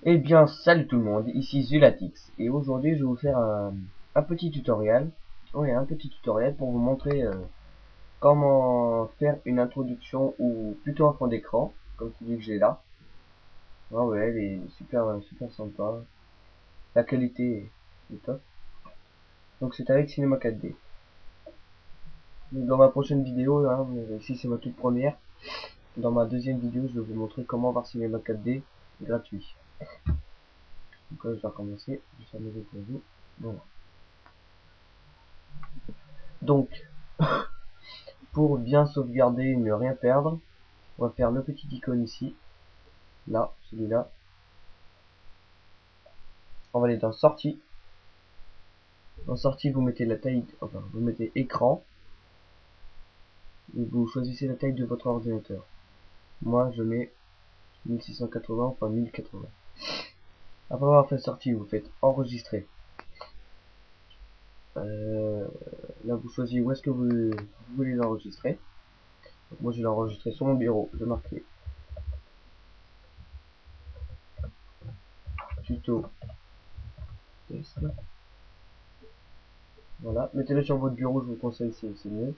Eh bien, salut tout le monde, ici Zulatix, et aujourd'hui je vais vous faire un petit tutoriel, pour vous montrer comment faire une introduction ou plutôt un fond d'écran, comme celui que j'ai là. Ah ouais, elle est super sympa, la qualité est top. Donc c'est avec Cinema 4D. Donc, dans ma prochaine vidéo, hein, ici c'est ma toute première, dans ma deuxième vidéo je vais vous montrer comment avoir Cinema 4D gratuit. Donc là je vais recommencer, je vais faire mes pour vous. Voilà. Donc, pour bien sauvegarder et ne rien perdre, on va faire le petit icône ici, là, celui-là. On va aller dans sortie. Dans sortie, vous mettez la taille, enfin, vous mettez écran, et vous choisissez la taille de votre ordinateur. Moi, je mets 1680, enfin 1080. Après avoir fait sortie, vous faites enregistrer. Là, vous choisissez où est-ce que vous voulez l'enregistrer. Moi, je vais l'enregistrer sur mon bureau. Je marque tuto test. Voilà, mettez-le sur votre bureau, je vous conseille, c'est mieux.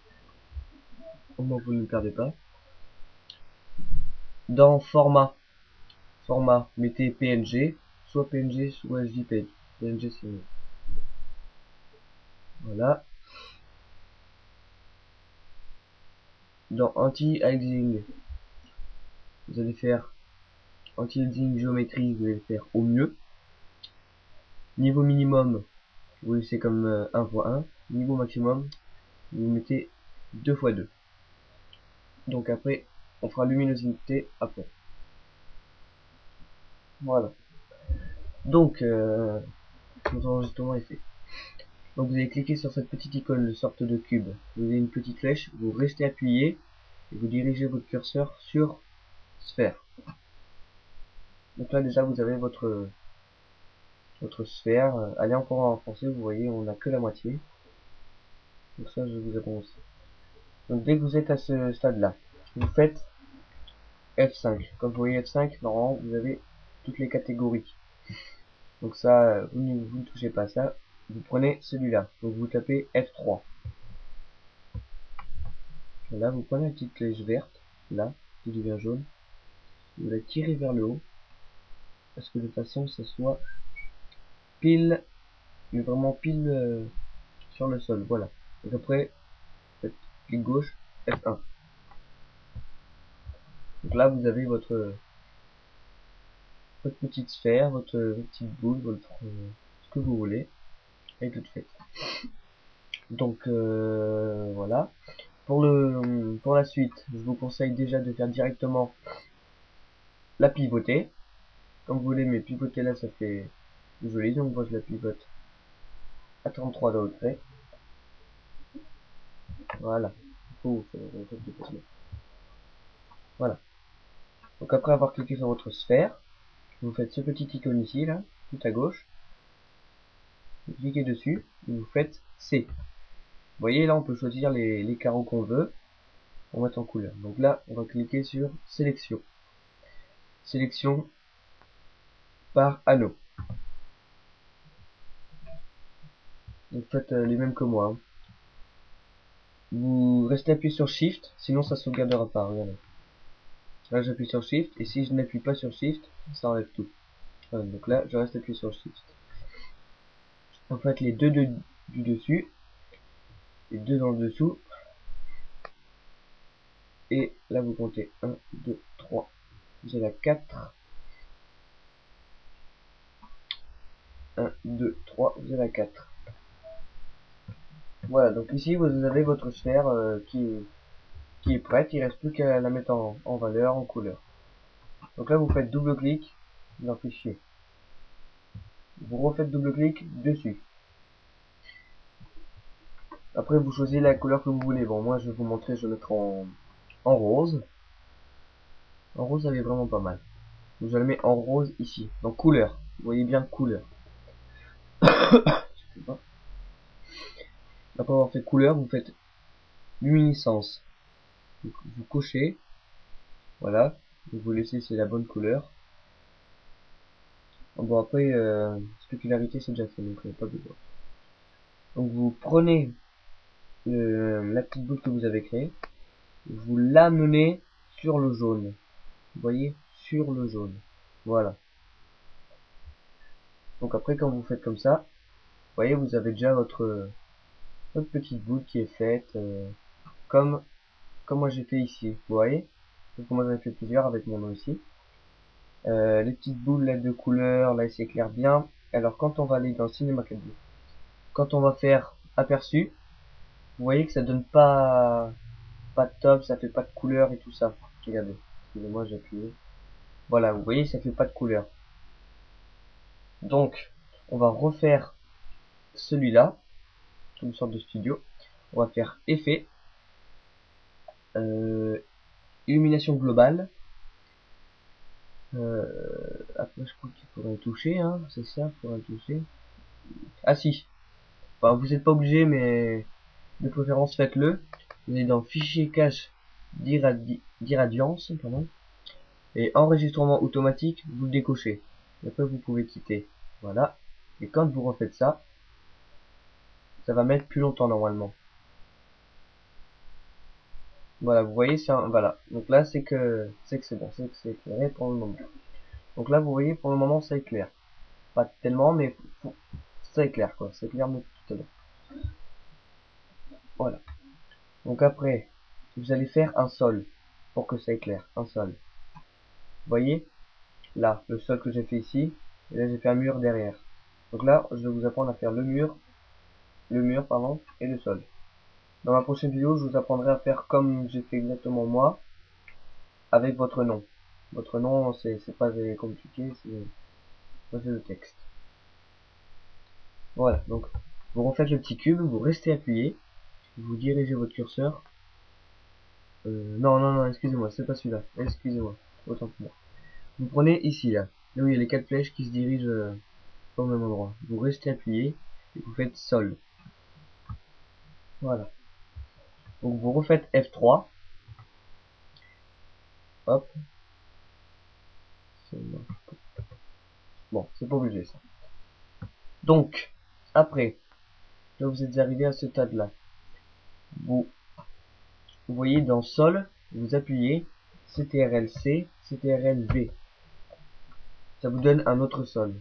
Au moins vous ne le perdez pas. Dans format, mettez PNG, soit PNG, soit JPEG. PNG c'est mieux. Voilà. Dans anti-aliasing, vous allez faire anti-aliasing géométrie, vous allez le faire au mieux. Niveau minimum, vous laissez comme 1 x 1. Niveau maximum, vous mettez 2 x 2. Donc après, on fera luminosité après. Voilà. Donc, notre enregistrement est fait. Donc vous allez cliquer sur cette petite icône de sorte de cube. Vous avez une petite flèche, vous restez appuyé et vous dirigez votre curseur sur sphère. Donc là déjà vous avez votre sphère. Allez encore en français, vous voyez on n'a que la moitié. Donc ça je vous annonce. Donc dès que vous êtes à ce stade là, vous faites F5. Comme vous voyez F5, normalement vous avez toutes les catégories. Donc ça, vous ne touchez pas à ça. Vous prenez celui-là. Donc vous tapez F3. Et là vous prenez la petite flèche verte, là, qui devient jaune. Vous la tirez vers le haut. Parce que de façon ça soit pile, mais vraiment pile sur le sol. Voilà. Donc après, faites clic gauche, F1. Donc là vous avez votre petite sphère, votre petite boule, ce que vous voulez, et toute faite. Donc voilà. Pour la suite, je vous conseille déjà de faire directement la pivoter. Comme vous voulez, mais pivoter là ça fait joli, donc moi je la pivote à 33 degrés. Voilà. Voilà. Donc après avoir cliqué sur votre sphère, vous faites ce petit icône ici, là, tout à gauche. Vous cliquez dessus, et vous faites C. Vous voyez, là, on peut choisir les carreaux qu'on veut pour mettre en couleur. Donc là, on va cliquer sur sélection. Sélection par anneau. Donc faites les mêmes que moi. Hein. Vous restez appuyé sur Shift, sinon ça sauvegardera pas. Regardez. Là, j'appuie sur Shift, et si je n'appuie pas sur Shift, ça enlève tout. Voilà, donc là, je reste appuyé sur Shift. En fait, les deux du dessus, les deux dans le dessous, et là vous comptez 1, 2, 3, vous avez la 4, 1, 2, 3, vous avez la 4. Voilà, donc ici vous avez votre sphère qui est prête, il reste plus qu'à la mettre en valeur, en couleur. Donc là vous faites double clic dans fichier. Vous refaites double clic dessus. Après vous choisissez la couleur que vous voulez. Bon moi je vais vous montrer, je vais mettre en rose. En rose elle est vraiment pas mal. Donc je la mets en rose ici, donc couleur. Vous voyez bien couleur. Après avoir fait couleur, vous faites luminescence. Donc, vous cochez, voilà, vous laissez c'est la bonne couleur. Bon après, spécularité c'est déjà fait, donc pas besoin. Donc vous prenez la petite boule que vous avez créée, vous l'amenez sur le jaune. Vous voyez, sur le jaune. Voilà. Donc après quand vous faites comme ça, vous voyez, vous avez déjà votre petite boule qui est faite, comme moi j'ai fait ici. Vous voyez, donc moi j'en ai fait plusieurs avec mon nom ici. Les petites boules là de couleur, là, elles s'éclairent bien. Alors quand on va aller dans Cinema 4D, quand on va faire aperçu, vous voyez que ça donne pas de top, ça fait pas de couleur et tout ça. Regardez, excusez-moi, j'ai appuyé. Voilà, vous voyez, ça fait pas de couleur. Donc, on va refaire celui-là, une sorte de studio. On va faire effet, illumination globale. Après, je crois qu'il faudrait toucher, hein, c'est ça, il faudrait toucher. Ah si, enfin, vous n'êtes pas obligé, mais de préférence faites-le. Vous allez dans fichier cache d'irradiance, pardon, et enregistrement automatique, vous le décochez. Et après vous pouvez quitter. Voilà. Et quand vous refaites ça, ça va mettre plus longtemps normalement. Voilà, vous voyez ça, voilà. Donc là c'est que c'est bon, c'est que c'est éclairé pour le moment. Donc là vous voyez pour le moment ça éclaire. Pas tellement, mais ça éclaire quoi, ça éclaire mieux que tout à l'heure. Voilà. Donc après, vous allez faire un sol pour que ça éclaire, un sol. Vous voyez là, le sol que j'ai fait ici, et là j'ai fait un mur derrière. Donc là, je vais vous apprendre à faire le mur pardon, et le sol. Dans ma prochaine vidéo, je vous apprendrai à faire comme j'ai fait exactement moi, avec votre nom. Votre nom, c'est pas compliqué, c'est le texte. Voilà, donc vous refaites le petit cube, vous restez appuyé, vous dirigez votre curseur. Non, excusez-moi, c'est pas celui-là. Excusez-moi, autant pour moi. Vous prenez ici, là où il y a les 4 flèches qui se dirigent au même endroit. Vous restez appuyé et vous faites sol. Voilà. Donc vous refaites F3. Hop. Bon, c'est pas obligé ça. Donc, après, là vous êtes arrivé à ce stade-là. Vous voyez dans sol, vous appuyez CTRL-C, CTRL-V. Ça vous donne un autre sol.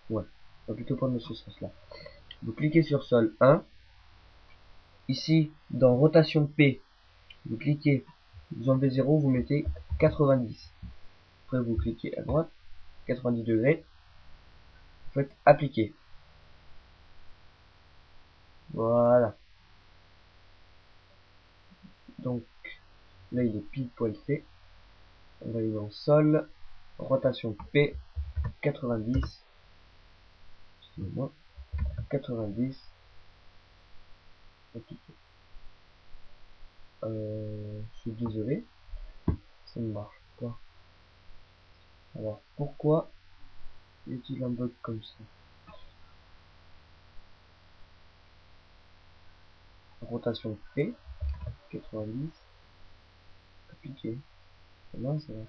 Ouais, on va plutôt prendre ce sens-là. Vous cliquez sur sol 1. Ici, dans rotation P, vous cliquez, vous enlevez 0, vous mettez 90. Après, vous cliquez à droite, 90 degrés. Vous faites appliquer. Voilà. Donc, là, il est pile poil fait. On va aller dans sol, rotation P, 90. Excusez-moi. 90. Appliquer. Je suis désolé. Ça ne marche pas. Alors, pourquoi y a-t-il un bug comme ça? Rotation P, 90. Appliquer. Non, ça va.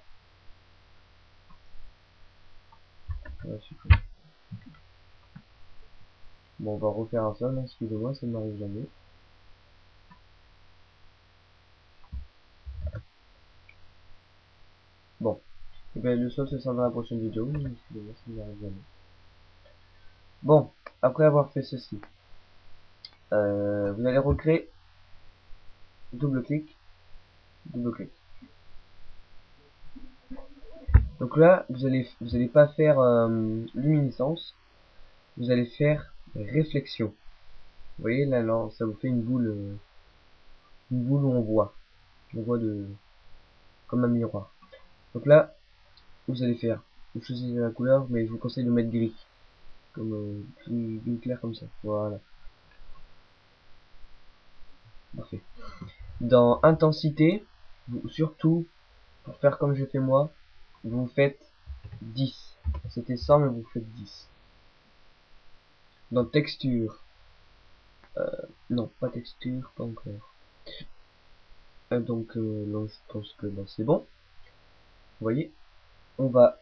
Ouais, super. Bon, on va refaire un sol, excusez-moi, ça ne m'arrive jamais. Bon, et bien le sol ce sera dans la prochaine vidéo, mais excusez-moi, ça ne m'arrive jamais. Bon, après avoir fait ceci, vous allez recréer, double-clic, double-clic. Donc là, vous allez pas faire luminescence, vous allez faire réflexion. Vous voyez là, ça vous fait une boule où on voit comme un miroir. Donc là, vous allez faire, vous choisissez la couleur, mais je vous conseille de mettre gris, comme plus clair comme ça. Voilà, parfait. Dans intensité, surtout pour faire comme j'ai fait moi, vous faites 10. C'était 100 mais vous faites 10. Dans texture, non pas texture, pas encore. Donc là, je pense que là, c'est bon. Vous voyez, on va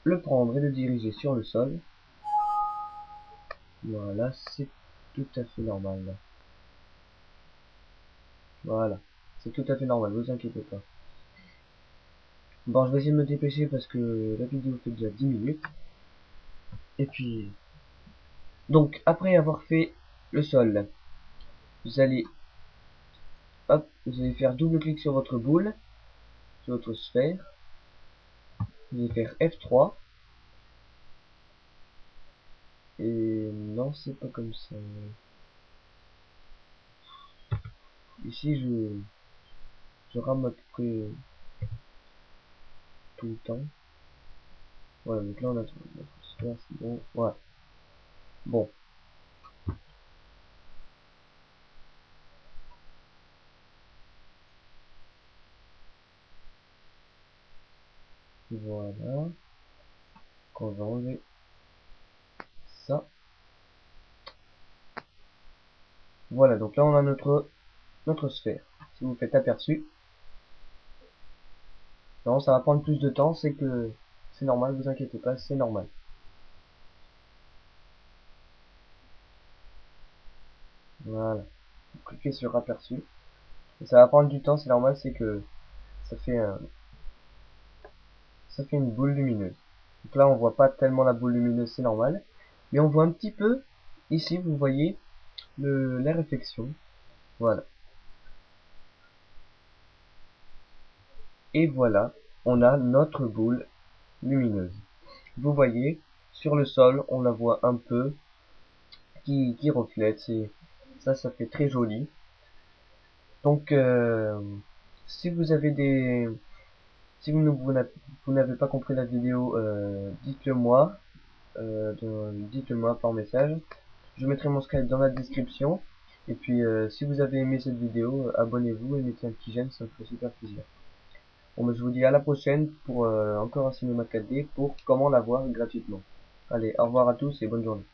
le prendre et le diriger sur le sol. Voilà, c'est tout à fait normal là. Voilà, c'est tout à fait normal, vous inquiétez pas. Bon, je vais essayer de me dépêcher parce que la vidéo fait déjà 10 minutes. Et puis, donc après avoir fait le sol, vous allez, hop, vous allez faire double clic sur votre boule, sur votre sphère. Vous allez faire F3. Et non, c'est pas comme ça. Ici, je rame à peu près tout le temps. Voilà, donc là on a notre sphère, c'est bon. Voilà. Bon. Voilà. On va enlever ça. Voilà, donc là on a notre sphère. Si vous faites aperçu, non, ça va prendre plus de temps, c'est que c'est normal, vous inquiétez pas, c'est normal. Voilà. Vous cliquez sur aperçu. Et ça va prendre du temps, c'est normal, c'est que ça fait ça fait une boule lumineuse. Donc là on voit pas tellement la boule lumineuse, c'est normal. Mais on voit un petit peu, ici vous voyez la réflexion. Voilà. Et voilà, on a notre boule lumineuse. Vous voyez, sur le sol, on la voit un peu qui reflète. Ça fait très joli. Donc, si vous avez si vous n'avez pas compris la vidéo, dites-le moi, dites-le moi par message. Je mettrai mon Skype dans la description. Et puis, si vous avez aimé cette vidéo, abonnez-vous et mettez un petit j'aime, ça me ferait super plaisir. Bon, je vous dis à la prochaine pour encore un cinéma 4D pour comment l'avoir gratuitement. Allez, au revoir à tous et bonne journée.